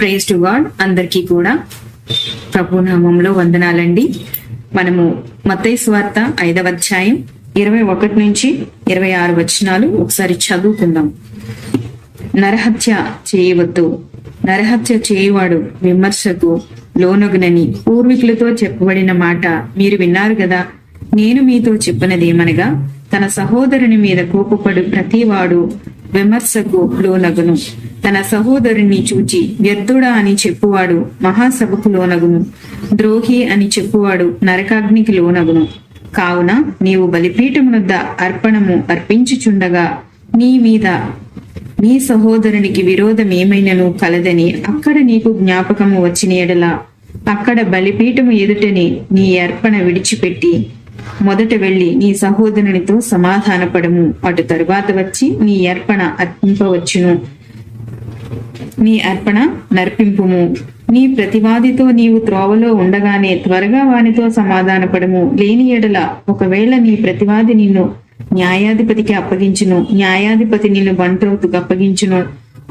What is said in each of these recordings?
Praise to God. అందరికీ కూడా ప్రభు నామంలో వందనాలండి. మనము మత్తయి సువార్త 5వ అధ్యాయం 21 నుంచి 26 వచనాలు ఒకసారి చదువుకుందాం. నరహత్య చేయవద్దు, నరహత్య చేయువాడు విమర్శకు లోనగునని పూర్వీకులతో చెప్పబడిన మాట మీరు విన్నారు కదా. నేను మీతో చెప్పినదేమనగా, తన సహోదరుని మీద కోపపడు ప్రతివాడు విమర్శకు లోనగును. తన సహోదరుని చూచి వ్యర్థుడా అని చెప్పువాడు మహాసభకు లోనగును. ద్రోహి అని చెప్పువాడు నరకాగ్నికి లోనగును. కావున నీవు బలిపీఠమునొద్ద అర్పణము అర్పించుచుండగా నీ మీద నీ సహోదరునికి విరోధం ఏమైనను కలదని అక్కడ నీకు జ్ఞాపకము వచ్చిన ఎడల అక్కడ బలిపీఠము ఎదుటని నీ అర్పణ విడిచిపెట్టి మొదట వెళ్లి నీ సహోదరునితో సమాధానపడము. అటు తరువాత వచ్చి నీ అర్పణ అర్పింపవచ్చును, నీ అర్పణ నర్పింపుము. నీ ప్రతివాదితో నీవు త్రోవలో ఉండగానే త్వరగా వానితో సమాధానపడము. లేని ఎడల ఒకవేళ నీ ప్రతివాది నిన్ను న్యాయాధిపతికి అప్పగించును, న్యాయాధిపతి నిన్ను బంట్రోతుకు అప్పగించును.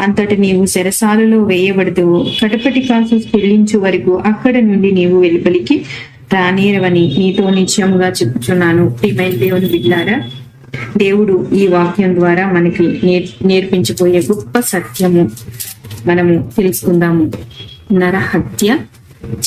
అంతటి నీవు చెరసాలలో వేయబడుతువు. కడపటి కాసు చెల్లించు వరకు అక్కడ నుండి నీవు వెలుపలికి రానేరవని నీతో నిశ్చయముగా చెప్పుచున్నాను. ప్రియమైన దేవుని బిడ్డలారా, దేవుడు ఈ వాక్యం ద్వారా మనకి నేర్పించబోయే గొప్ప సత్యము మనము తెలుసుకుందాము. నరహత్య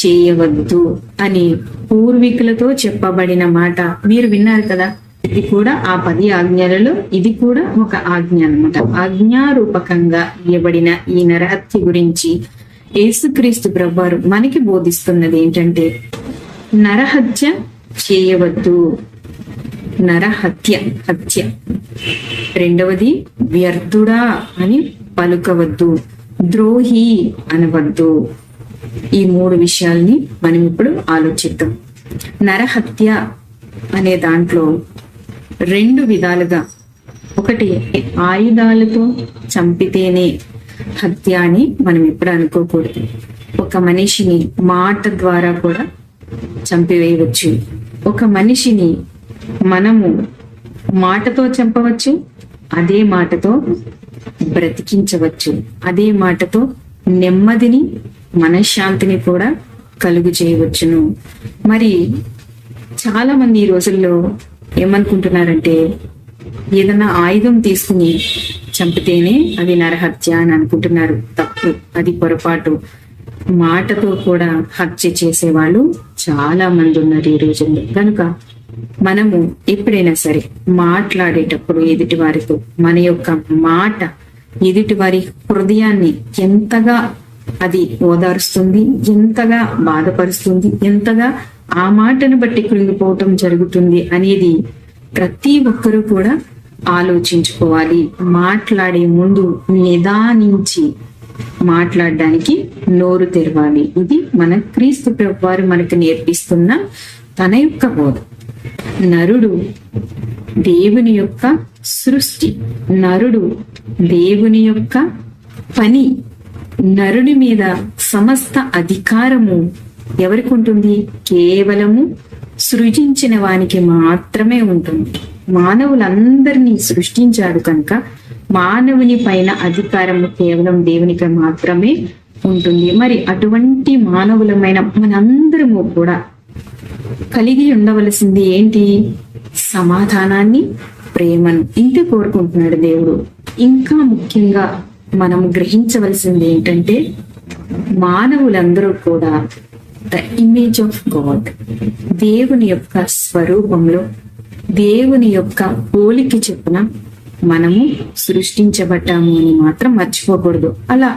చేయవద్దు అని పూర్వీకులతో చెప్పబడిన మాట మీరు విన్నారు కదా. ఇది కూడా ఆ 10 ఆజ్ఞలలో ఇది కూడా ఒక ఆజ్ఞ అన్నమాట. ఆజ్ఞారూపకంగా ఇవ్వబడిన ఈ నరహత్య గురించి యేసుక్రీస్తు ప్రభువారు మనకి బోధిస్తున్నది ఏంటంటే, నరహత్య చేయవద్దు. నరహత్య హత్య. రెండవది వ్యర్థుడా అని పలుకవద్దు, ద్రోహి అనవద్దు. ఈ 3 విషయాల్ని మనం ఇప్పుడు ఆలోచిద్దాం. నరహత్య అనే దాంట్లో 2 విధాలుగా, ఒకటి ఆయుధాలతో చంపితేనే హత్య అని మనం ఎప్పుడు అనుకోకూడదు. ఒక మనిషిని మాట ద్వారా కూడా చంపివేయవచ్చు. ఒక మనిషిని మనము మాటతో చంపవచ్చు, అదే మాటతో బ్రతికించవచ్చు, అదే మాటతో నెమ్మదిని మనశ్శాంతిని కూడా కలుగు చేయవచ్చును. మరి చాలా మంది ఈ రోజుల్లో ఏమనుకుంటున్నారంటే, ఏదైనా ఆయుధం తీసుకుని చంపితేనే అది నరహత్య అని అనుకుంటున్నారు. తప్పు, అది పొరపాటు. మాటతో కూడా హత్య చేసేవాళ్ళు చాలా మంది ఉన్నారు ఈ రోజుల్లో. కనుక మనము ఎప్పుడైనా సరే మాట్లాడేటప్పుడు ఎదుటి వారితో మన యొక్క మాట ఎదుటి వారి హృదయాన్ని ఎంతగా అది ఓదారుస్తుంది, ఎంతగా బాధపరుస్తుంది, ఎంతగా ఆ మాటను బట్టి కృంగిపోవటం జరుగుతుంది అనేది ప్రతి ఒక్కరూ కూడా ఆలోచించుకోవాలి. మాట్లాడే ముందు నిదానించి మాట్లాడడానికి నోరు తెరవాలి. ఇది మన క్రీస్తు ప్రభువారు మనకు నేర్పిస్తున్న తన యొక్క బోధ. నరుడు దేవుని యొక్క సృష్టి, నరుడు దేవుని యొక్క పని. నరుడి మీద సమస్త అధికారము ఎవరికి ఉంటుంది? కేవలము సృజించిన వానికి మాత్రమే ఉంటుంది. మానవులందరినీ సృష్టించాడు కనుక మానవుని పైన అధికారము కేవలం దేవునికి మాత్రమే ఉంటుంది. మరి అటువంటి మానవులమైన మనందరము కూడా కలిగి ఉండవలసింది ఏంటి? సమాధానాన్ని, ప్రేమను. ఇంతే కోరుకుంటున్నాడు దేవుడు. ఇంకా ముఖ్యంగా మనం గ్రహించవలసింది ఏంటంటే, మానవులందరూ కూడా ద ఇమేజ్ ఆఫ్ గాడ్, దేవుని యొక్క స్వరూపంలో, దేవుని యొక్క పోలిక చొప్పున మనము సృష్టించబడ్డాము అని మాత్రం మర్చిపోకూడదు. అలా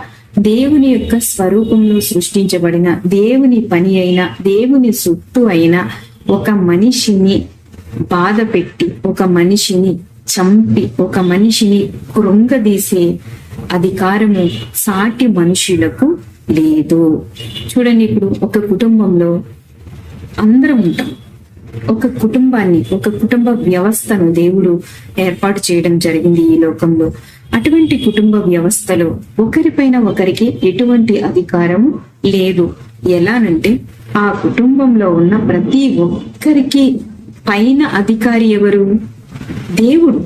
దేవుని యొక్క స్వరూపంలో సృష్టించబడిన దేవుని పని అయిన, దేవుని సొత్తు అయిన ఒక మనిషిని బాధ పెట్టి, ఒక మనిషిని చంపి, ఒక మనిషిని కృంగదీసే అధికారము సాటి మనుషులకు లేదు. చూడండి, ఇప్పుడు ఒక కుటుంబంలో అందరం ఉంటాం. ఒక కుటుంబాన్ని, ఒక కుటుంబ వ్యవస్థను దేవుడు ఏర్పాటు చేయడం జరిగింది ఈ లోకంలో. అటువంటి కుటుంబ వ్యవస్థలో ఒకరిపైన ఒకరికి ఎటువంటి అధికారము లేదు. ఎలానంటే, ఆ కుటుంబంలో ఉన్న ప్రతి ఒక్కరికి పైన అధికారి ఎవరు? దేవుడు.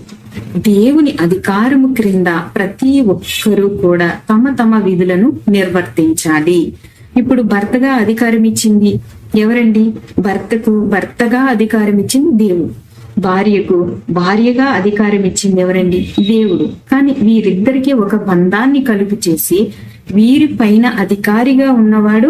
దేవుని అధికారము క్రింద ప్రతి ఒక్కరూ కూడా తమ తమ విధులను నిర్వర్తించాలి. ఇప్పుడు భర్తగా అధికారం ఇచ్చింది ఎవరండి? భర్తకు భర్తగా అధికారం ఇచ్చింది దేవుడు. భార్యకు భార్యగా అధికారం ఇచ్చింది ఎవరండి? దేవుడు. కానీ వీరిద్దరికీ ఒక బంధాన్ని కలుగు చేసి వీరి పైన అధికారిగా ఉన్నవాడు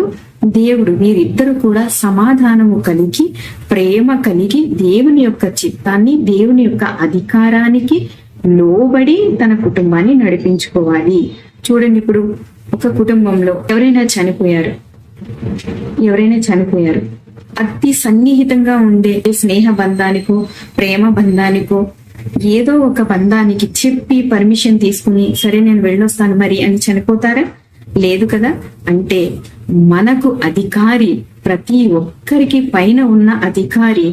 దేవుడు. వీరిద్దరు కూడా సమాధానము కలిగి, ప్రేమ కలిగి, దేవుని యొక్క చిత్తాన్ని, దేవుని యొక్క అధికారానికి లోబడి తన కుటుంబాన్ని నడిపించుకోవాలి. చూడండి, ఇప్పుడు ఒక కుటుంబంలో ఎవరైనా చనిపోయారు, అతి సన్నిహితంగా ఉండే స్నేహ బంధానికో ప్రేమ బంధానికో ఏదో ఒక బంధానికి చెప్పి పర్మిషన్ తీసుకుని సరే నేను వెళ్ళొస్తాను మరి అని చనిపోతారా? లేదు కదా. అంటే మనకు అధికారి, ప్రతి ఒక్కరికి పైన ఉన్న అధికారి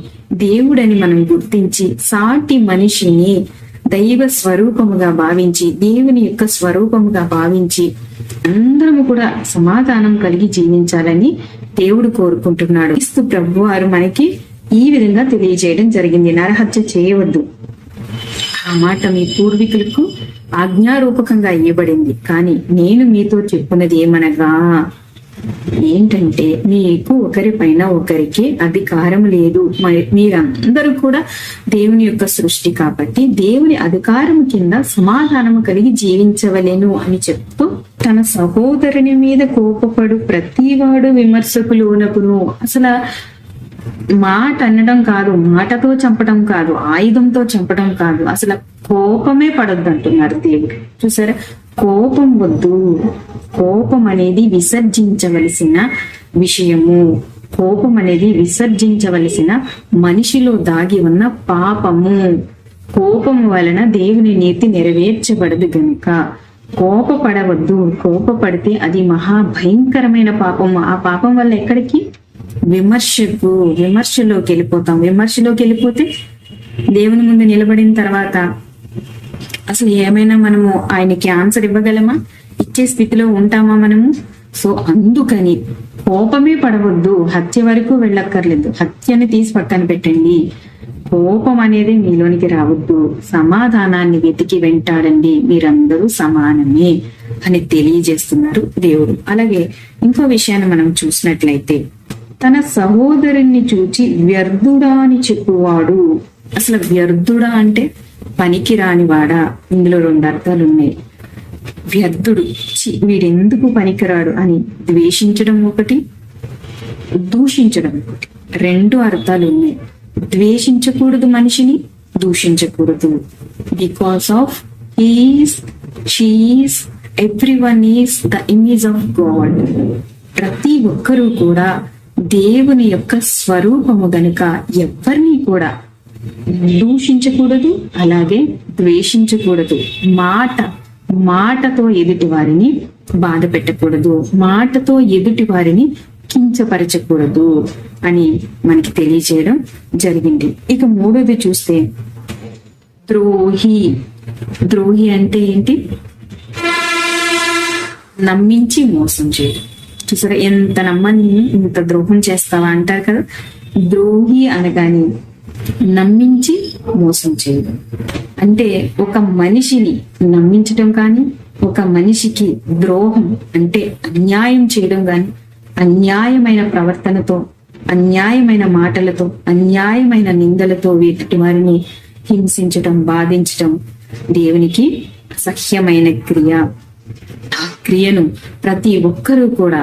దేవుడని మనం గుర్తించి సాటి మనిషిని దైవ స్వరూపముగా భావించి, దేవుని యొక్క స్వరూపముగా భావించి అందరము కూడా సమాధానం కలిగి జీవించాలని దేవుడు కోరుకుంటున్నాడు. క్రీస్తు ప్రభు వారు మనకి ఈ విధంగా తెలియజేయడం జరిగింది, నరహత్య చేయవద్దు. ఆ మాట మీ పూర్వీకులకు ఆజ్ఞారూపకంగా ఇవ్వబడింది. కానీ నేను మీతో చెప్పున్నది ఏమనగా ఏంటంటే మీకు ఒకరిపైన ఒకరికి అధికారం లేదు. మీరందరూ కూడా దేవుని యొక్క సృష్టి కాబట్టి దేవుని అధికారం కింద సమాధానం కలిగి జీవించవలెను అని చెప్తూ తన సహోదరుని మీద కోపపడు ప్రతివాడు విమర్శకులోనకును. అసలు మాట అనడం కాదు, మాటతో చంపడం కాదు, ఆయుధంతో చంపడం కాదు, అసలు కోపమే పడొద్దు అంటున్నారు దేవుడు. చూసారా, కోపం వద్దు. కోపం అనేది విసర్జించవలసిన విషయము. కోపం అనేది విసర్జించవలసిన మనిషిలో దాగి ఉన్న పాపము. కోపం వలన దేవుని నీతి నెరవేర్చబడదు గనుక కోపపడవద్దు. కోపపడితే అది మహా భయంకరమైన పాపము. ఆ పాపం వల్ల ఎక్కడికి? విమర్శలోకి వెళ్ళిపోతాం. విమర్శలోకి వెళ్ళిపోతే దేవుని ముందు నిలబడిన తర్వాత అసలు ఏమైనా మనము ఆయనకి ఆన్సర్ ఇవ్వగలమా? ఇచ్చే స్థితిలో ఉంటామా మనము? సో అందుకని కోపమే పడవద్దు. హత్య వరకు వెళ్ళక్కర్లేదు, హత్యని తీసి పక్కన పెట్టండి. కోపం అనేది మీలోనికి రావద్దు. సమాధానాన్ని వెతికి వెంటాడండి, మీరందరూ సమానమే అని తెలియజేస్తున్నారు దేవుడు. అలాగే ఇంకో విషయాన్ని మనం చూసినట్లయితే, తన సహోదరుణ్ణి చూచి వ్యర్థుడా అని చెప్పువాడు. అసలు వ్యర్థుడా అంటే పనికి రానివాడా? ఇందులో 2 అర్థాలు ఉన్నాయి. వ్యర్థుడు, వీడెందుకు పనికిరాడు అని ద్వేషించడం ఒకటి, దూషించడం ఒకటి. 2 అర్థాలు ఉన్నాయి. ద్వేషించకూడదు, మనిషిని దూషించకూడదు. Because of he's, she's, everyone is the image of God. ప్రతి ఒక్కరూ కూడా దేవుని యొక్క స్వరూపము గనుక ఎవరిని కూడా దూషించకూడదు, అలాగే ద్వేషించకూడదు. మాటతో ఎదుటి వారిని బాధ పెట్టకూడదు, మాటతో ఎదుటి వారిని కించపరచకూడదు అని మనకి తెలియజేయడం జరిగింది. ఇక 3వది చూస్తే ద్రోహి అంటే ఏంటి? నమ్మించి మోసం చేయడం. చూసారా, ఎంత నమ్మని ఇంత ద్రోహం చేస్తావా అంటారు కదా. ద్రోహి అనగానే నమ్మించి మోసం చేయడం అంటే ఒక మనిషిని నమ్మించడం కానీ, ఒక మనిషికి ద్రోహం అంటే అన్యాయం చేయడం కానీ, అన్యాయమైన ప్రవర్తనతో, అన్యాయమైన మాటలతో, అన్యాయమైన నిందలతో వీటి వారిని హింసించటం, బాధించటం దేవునికి అసహ్యమైన క్రియ. ఆ క్రియను ప్రతి ఒక్కరూ కూడా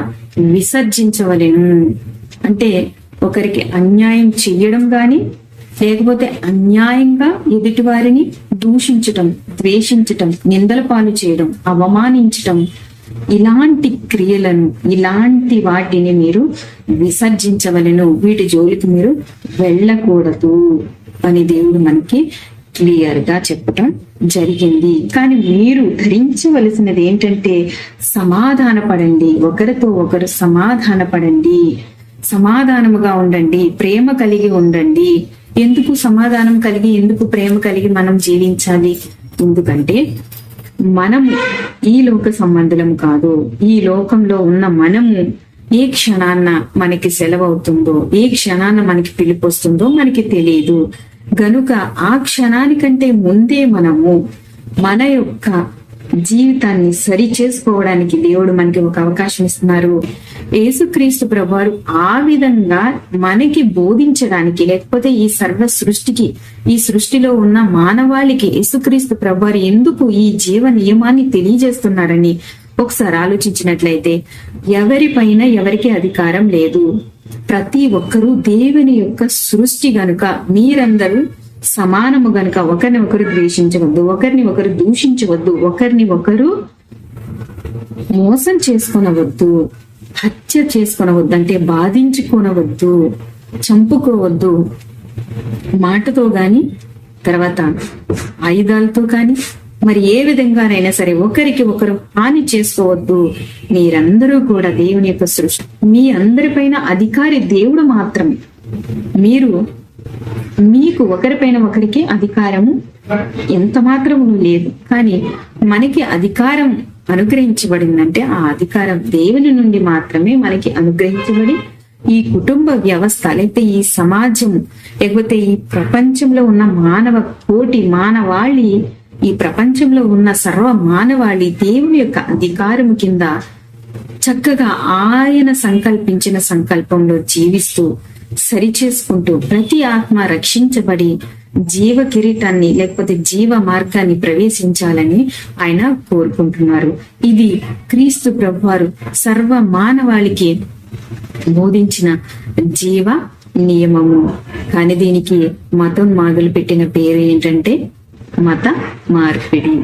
విసర్జించవలెను. అంటే ఒకరికి అన్యాయం చెయ్యడం గాని, లేకపోతే అన్యాయంగా ఎదుటి వారిని దూషించటం, ద్వేషించటం, నిందల పాలు చేయడం, అవమానించటం, ఇలాంటి క్రియలను, ఇలాంటి వాటిని మీరు విసర్జించవలెను. వీటి జోలికి మీరు వెళ్ళకూడదు అని దేవుడు మనకి క్లియర్ గా చెప్పటం జరిగింది. కానీ మీరు ధరించవలసినది ఏంటంటే సమాధాన పడండి, ఒకరితో ఒకరు సమాధాన పడండి, సమాధానముగా ఉండండి, ప్రేమ కలిగి ఉండండి. ఎందుకు సమాధానం కలిగి, ఎందుకు ప్రేమ కలిగి మనం జీవించాలి? ఎందుకంటే మనము ఈ లోక సంబంధులం కాదు. ఈ లోకంలో ఉన్న మనము ఏ క్షణాన్న మనకి సెలవు అవుతుందో, ఏ క్షణాన్న మనకి పిలుపు వస్తుందో మనకి తెలియదు. గనుక ఆ క్షణానికంటే ముందే మనము మన యొక్క జీవితాన్ని సరి చేసుకోవడానికి దేవుడు మనకి ఒక అవకాశం ఇస్తున్నారు. యేసుక్రీస్తు ప్రభువారు ఆ విధంగా మనకి బోధించడానికి, లేకపోతే ఈ సర్వ సృష్టికి, ఈ సృష్టిలో ఉన్న మానవాళికి యేసుక్రీస్తు ప్రభువారు ఎందుకు ఈ జీవ నియమాన్ని తెలియజేస్తున్నారని ఒకసారి ఆలోచించినట్లయితే, ఎవరిపైన ఎవరికి అధికారం లేదు. ప్రతి ఒక్కరూ దేవుని యొక్క సృష్టి గనుక మీరందరూ సమానము గనుక ఒకరిని ఒకరు ద్వేషించవద్దు, ఒకరిని ఒకరు దూషించవద్దు, ఒకరిని ఒకరు మోసం చేసుకొనవద్దు, హత్య చేసుకొనవద్దు, అంటే బాధించుకొనవద్దు, చంపుకోవద్దు, మాటతో గాని తర్వాత ఆయుధాలతో కానీ మరి ఏ విధంగానైనా సరే ఒకరికి ఒకరు హాని చేసుకోవద్దు. మీరందరూ కూడా దేవుని యొక్క సృష్టి, మీ అందరిపైన అధికారి దేవుడు మాత్రమే. మీకు ఒకరిపైన ఒకరికి అధికారము ఎంత మాత్రము లేదు. కానీ మనకి అధికారం అనుగ్రహించబడిందంటే ఆ అధికారం దేవుని నుండి మాత్రమే మనకి అనుగ్రహించబడి, ఈ కుటుంబ వ్యవస్థ లేకపోతే ఈ సమాజం లేకపోతే ఈ ప్రపంచంలో ఉన్న మానవ కోటి మానవాళి, ఈ ప్రపంచంలో ఉన్న సర్వ మానవాళి దేవుని యొక్క అధికారం కింద చక్కగా ఆయన సంకల్పించిన సంకల్పంలో జీవిస్తూ సరిచేసుకుంటూ ప్రతి ఆత్మ రక్షించబడి జీవ కిరీటాన్ని లేకపోతే జీవ మార్గాన్ని ప్రవేశించాలని ఆయన కోరుకుంటున్నారు. ఇది క్రీస్తు ప్రభువారు సర్వ మానవాళికి బోధించిన జీవ నియమము. కానీ దీనికి మతం మొదలు పెట్టిన పేరు ఏంటంటే మత మార్పిడి.